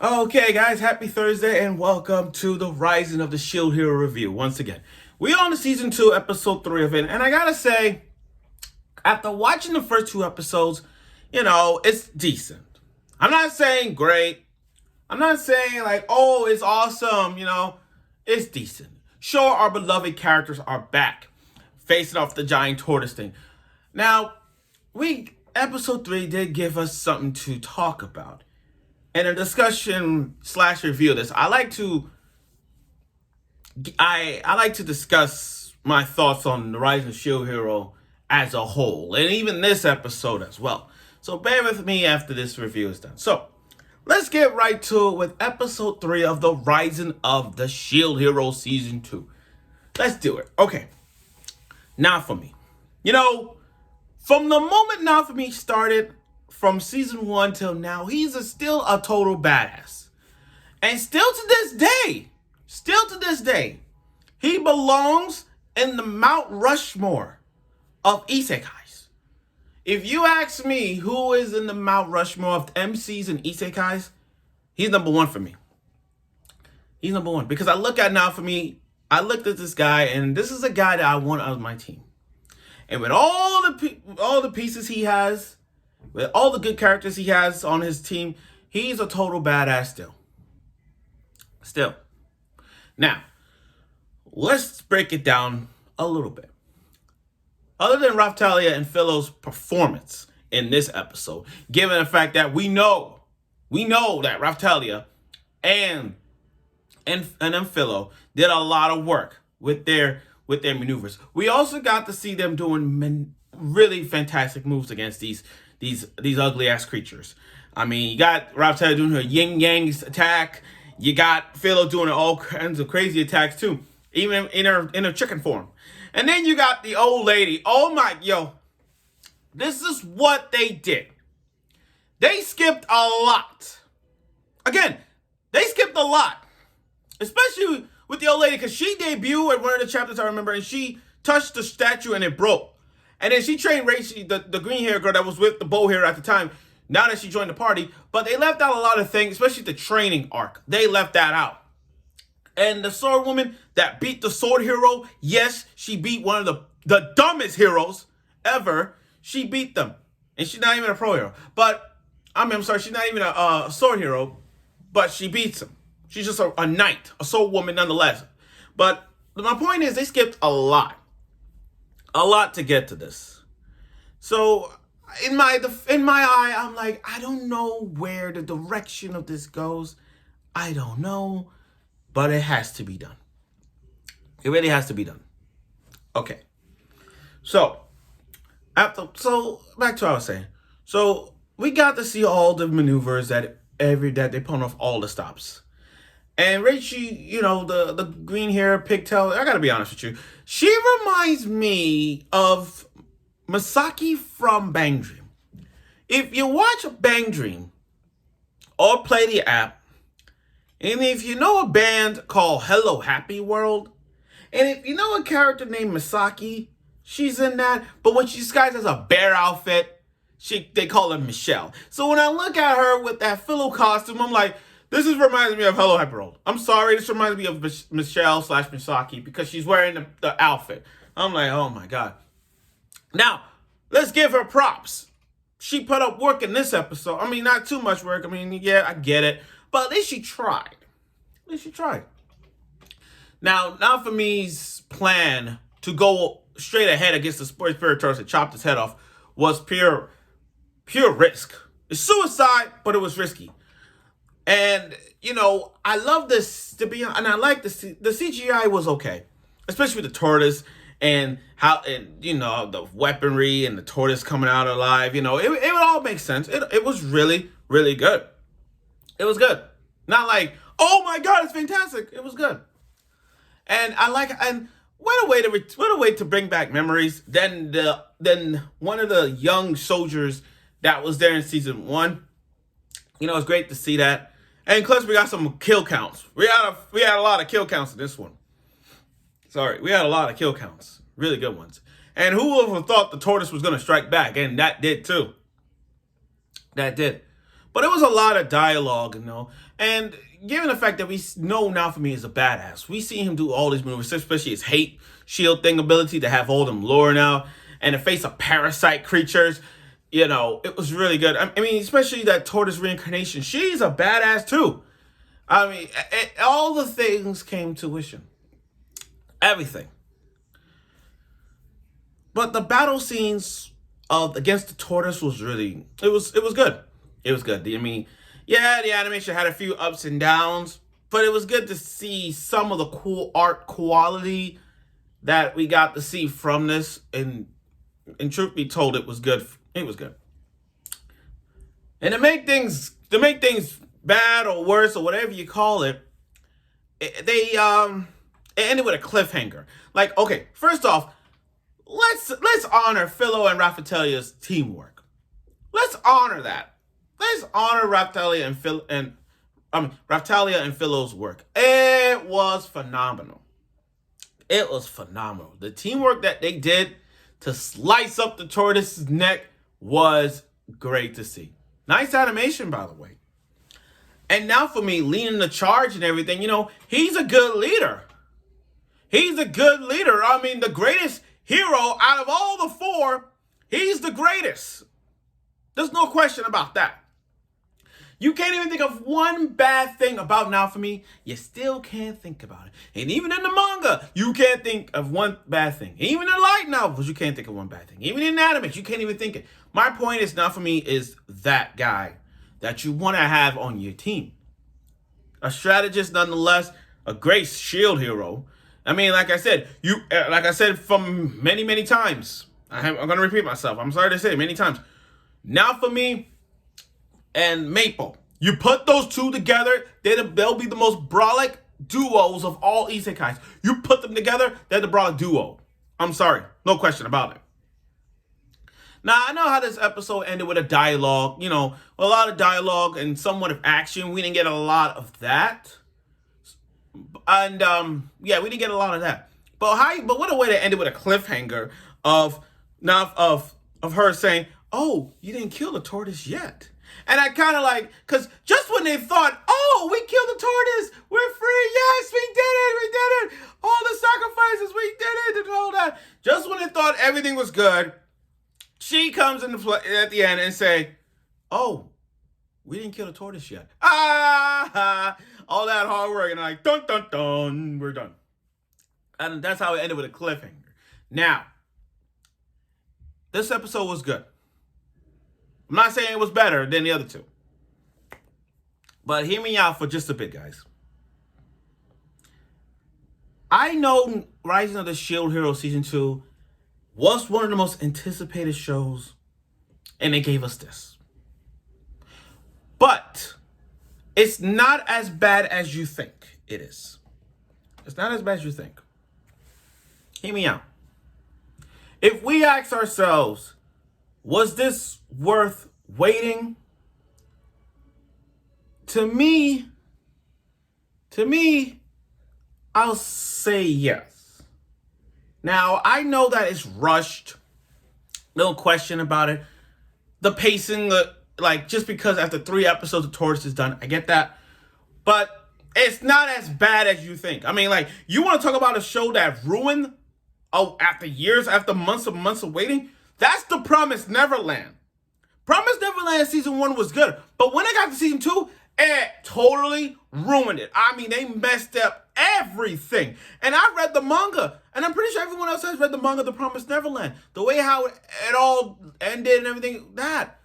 Okay, guys, happy Thursday and welcome to the Rising of the Shield Hero review. Once again, we're on the season 2, episode 3 of it, and I gotta say, after watching the first 2 episodes, it's decent. I'm not saying great. I'm not saying like, oh, it's awesome. It's decent. Sure, our beloved characters are back, facing off the giant tortoise thing. Now, episode 3 did give us something to talk about. In a discussion / review of this, I like to discuss my thoughts on the Rise of Shield Hero as a whole, and even this episode as well. So bear with me after this review is done. So let's get right to it with episode 3 of the Rising of the Shield Hero season 2. Let's do it. Okay. Naofumi. From the moment Naofumi started, from season 1 till now, he's still a total badass. And still to this day, he belongs in the Mount Rushmore of isekais. If you ask me who is in the Mount Rushmore of MCs and isekais, he's number 1 for me. He's number 1. Because I look at Naofumi, I looked at this guy, and this is a guy that I want on my team. And with all the pieces he has, with all the good characters he has on his team, he's a total badass still. Now, let's break it down a little bit. Other than Raphtalia and Filo's performance in this episode, given the fact that we know that Raphtalia and then Filo did a lot of work with their maneuvers. We also got to see them doing really fantastic moves against these ugly ass creatures. I mean, you got Raphtalia doing her yin yang attack. You got Filo doing all kinds of crazy attacks too, even in her chicken form. And then you got the old lady. Oh my, this is what they did. They skipped a lot. Again, they skipped a lot, especially with the old lady, because she debuted at one of the chapters I remember, and she touched the statue and it broke. And then she trained Rachel, the green hair girl that was with the bow hair at the time, now that she joined the party. But they left out a lot of things, especially the training arc. They left that out. And the sword woman that beat the sword hero, yes, she beat one of the dumbest heroes ever. She beat them. And she's not even a pro hero. But, I'm sorry, she's not even a sword hero, but she beats him. She's just a knight, a sword woman nonetheless. But my point is, they skipped a lot to get to this. So in my eye, I'm like, I don't know where the direction of this goes. I don't know, but it has to be done. It really has to be done. Okay. So back to what I was saying. So we got to see all the maneuvers that they put off all the stops. And Rachel, the green hair, pigtail, I gotta be honest with you, she reminds me of Misaki from Bang Dream. If you watch Bang Dream or play the app, and if you know a band called Hello Happy World, and if you know a character named Misaki, she's in that, but when she disguises as a bear outfit, they call her Michelle. So when I look at her with that Filo costume, I'm like, this reminds me of Hello Happy World. I'm sorry, this reminds me of Michelle / Misaki because she's wearing the outfit. I'm like, oh my God. Now, let's give her props. She put up work in this episode. I mean, not too much work. I mean, yeah, I get it. But at least she tried. Now, Naofumi's plan to go straight ahead against the Spirit Tortoise and chop his head off was pure risk. It's suicide, but it was risky. And, I love this, and I like this. The CGI was okay, especially with the tortoise and the weaponry and the tortoise coming out alive. It all makes sense. It was really, really good. It was good. Not like, oh my God, it's fantastic. It was good. And what a way to bring back memories. Then one of the young soldiers that was there in season 1. It's great to see that. And plus, we got some kill counts. We had a lot of kill counts in this one. Sorry, we had a lot of kill counts. Really good ones. And who would have thought the tortoise was going to strike back? And that did too. That did. But it was a lot of dialogue, and given the fact that we know Naofumi is a badass, we see him do all these moves, especially his hate shield thing ability to have all them lore now, and to face of parasite creatures. It was really good. I mean, especially that tortoise reincarnation. She's a badass too. I mean, all the things came to fruition. Everything. But the battle scenes against the tortoise was really, it was good. It was good. I mean, yeah, the animation had a few ups and downs, but it was good to see some of the cool art quality that we got to see from this. And truth be told, it was good. It was good. And to make things bad or worse or whatever you call it, it ended with a cliffhanger. Like, okay, first off, let's honor Filo and Raphtalia's teamwork. Let's honor that. Let's honor Raphtalia and Filo's work. It was phenomenal. It was phenomenal. The teamwork that they did to slice up the tortoise's neck was great to see. Nice animation, by the way. And Naofumi leading the charge and everything, he's a good leader. He's a good leader. I mean, the greatest hero out of all the four, he's the greatest. There's no question about that. You can't even think of one bad thing about Naofumi. You still can't think about it. And even in the manga, you can't think of one bad thing. Even in light novels, you can't think of one bad thing. Even in anime, you can't even think it. My point is, Naofumi is that guy that you want to have on your team. A strategist, nonetheless, a great shield hero. I mean, like I said from many, many times. I'm going to repeat myself. I'm sorry to say it many times. Naofumi and Maple. You put those two together, they'll be the most brolic duos of all isekais. You put them together, they're the brolic duo. I'm sorry. No question about it. Now, I know how this episode ended with a dialogue, a lot of dialogue and somewhat of action. We didn't get a lot of that. And, we didn't get a lot of that. But what a way to end it with a cliffhanger of her saying, oh, you didn't kill the tortoise yet. And I kind of because just when they thought, oh, we killed the tortoise, we're free, yes, we did it, all the sacrifices, we did it, and all that. Just when they thought everything was good, she comes into play at the end and say, oh, we didn't kill the tortoise yet. All that hard work, and dun, dun, dun, we're done. And that's how it ended with a cliffhanger. Now, this episode was good. I'm not saying it was better than the other two. But hear me out for just a bit, guys. I know Rising of the Shield Hero Season 2 was one of the most anticipated shows, and they gave us this. But it's not as bad as you think it is. It's not as bad as you think. Hear me out. If we ask ourselves, was this worth waiting? To me, I'll say yes. Now, I know that it's rushed. No question about it. The pacing, just because after 3 episodes, the Tortoise is done. I get that. But it's not as bad as you think. I mean, you want to talk about a show that ruined, after months of waiting? That's The Promised Neverland. Promised Neverland Season 1 was good. But when it got to Season 2, it totally ruined it. I mean, they messed up everything. And I read the manga. And I'm pretty sure everyone else has read the manga, The Promised Neverland. The way how it all ended and everything, that.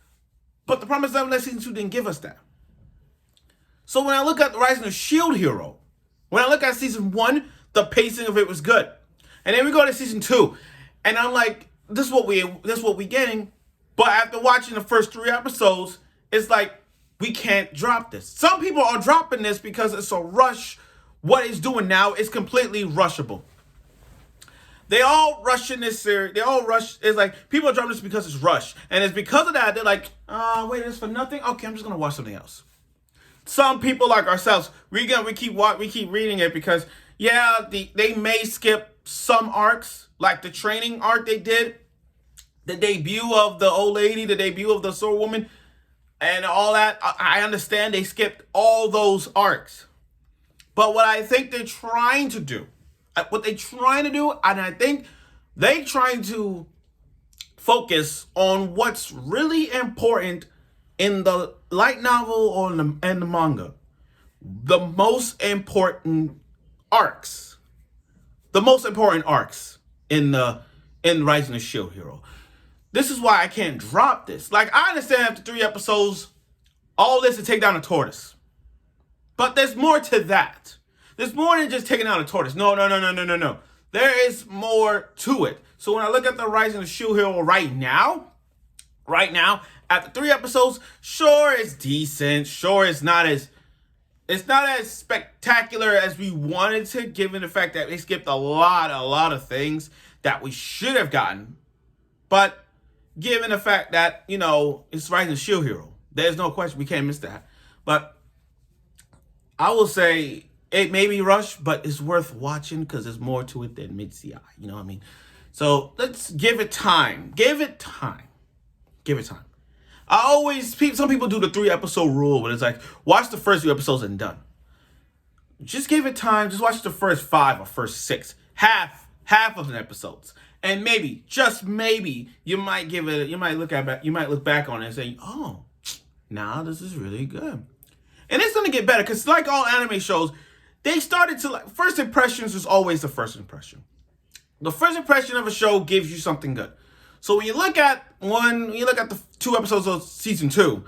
But The Promised Neverland Season 2 didn't give us that. So when I look at the Rising of Shield Hero, when I look at Season 1, the pacing of it was good. And then we go to Season 2. And I'm like, this is what we getting. But after watching the first 3 episodes, it's we can't drop this. Some people are dropping this because it's a rush. What it's doing now is completely rushable. They all rush in this series. They all rush. It's people are dropping this because it's rushed. And it's because of that, they're wait, it's for nothing? Okay, I'm just going to watch something else. Some people like ourselves, we keep reading it because, they may skip some arcs, like the training arc they did, the debut of the old lady, the debut of the sword woman. and all that. I understand they skipped all those arcs. But what I think they're trying to do, and I think they're trying to focus on what's really important in the light novel or and the manga. The most important arcs. The most important arcs in Rising of Shield Hero. This is why I can't drop this. Like, I understand after 3 episodes, all this to take down a tortoise. But there's more to that. There's more than just taking down a tortoise. No. There is more to it. So when I look at the Rising of Shield Hero right now, after 3 episodes, sure, it's decent. Sure, it's not as spectacular as we wanted to, given the fact that they skipped a lot of things that we should have gotten. But given the fact that, it's Rising of Shield Hero, there's no question we can't miss that. But I will say it may be rushed, but it's worth watching because there's more to it than mid-CI. You know what I mean? So let's give it time. Give it time. Some people do the 3-episode rule, but it's like, watch the first 2 episodes and done. Just give it time. Just watch the first 5 or first 6. Half of the episodes. And maybe, just maybe, you might look back on it and say, oh, now this is really good. And it's going to get better because, like all anime shows, they started to, first impressions is always the first impression. The first impression of a show gives you something good. So when you look at the 2 episodes of season 2,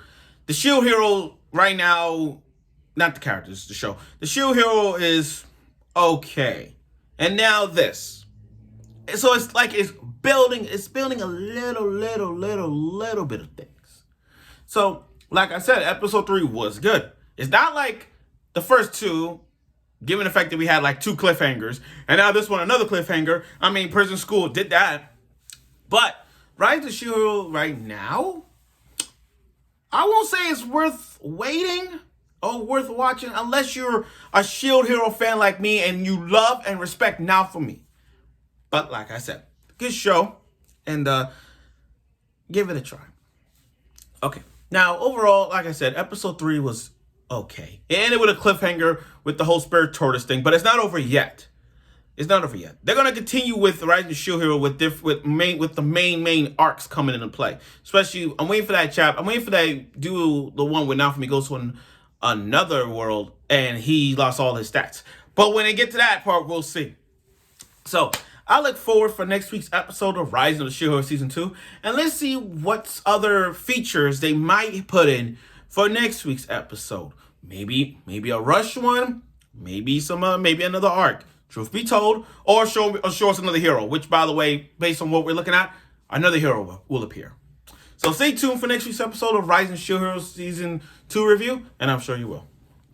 the Shield Hero right now, not the characters, the show. The Shield Hero is okay. And now this. So it's like it's building a little bit of things. So, like I said, episode 3 was good. It's not like the first 2, given the fact that we had like 2 cliffhangers, and now this one, another cliffhanger. I mean, Prison School did that. But Rise of Shield Hero right now, I won't say it's worth waiting or worth watching unless you're a Shield Hero fan like me and you love and respect Naofumi. But like I said, good show, and give it a try. Okay, now overall, like I said, episode 3 was okay. It ended with a cliffhanger with the whole Spirit Tortoise thing, but it's not over yet. They're gonna continue with the Rising Shield Hero with the main arcs coming into play. Especially, I'm waiting for that chapter. I'm waiting for that do the one where Naofumi goes to another world and he lost all his stats. But when they get to that part, we'll see. So I look forward for next week's episode of Rising of the Shield Hero Season 2. And let's see what other features they might put in for next week's episode. Maybe a rush one. Maybe another arc. Truth be told. Or show us another hero. Which, by the way, based on what we're looking at, another hero will appear. So stay tuned for next week's episode of Rising Shield Hero Season 2 review. And I'm sure you will.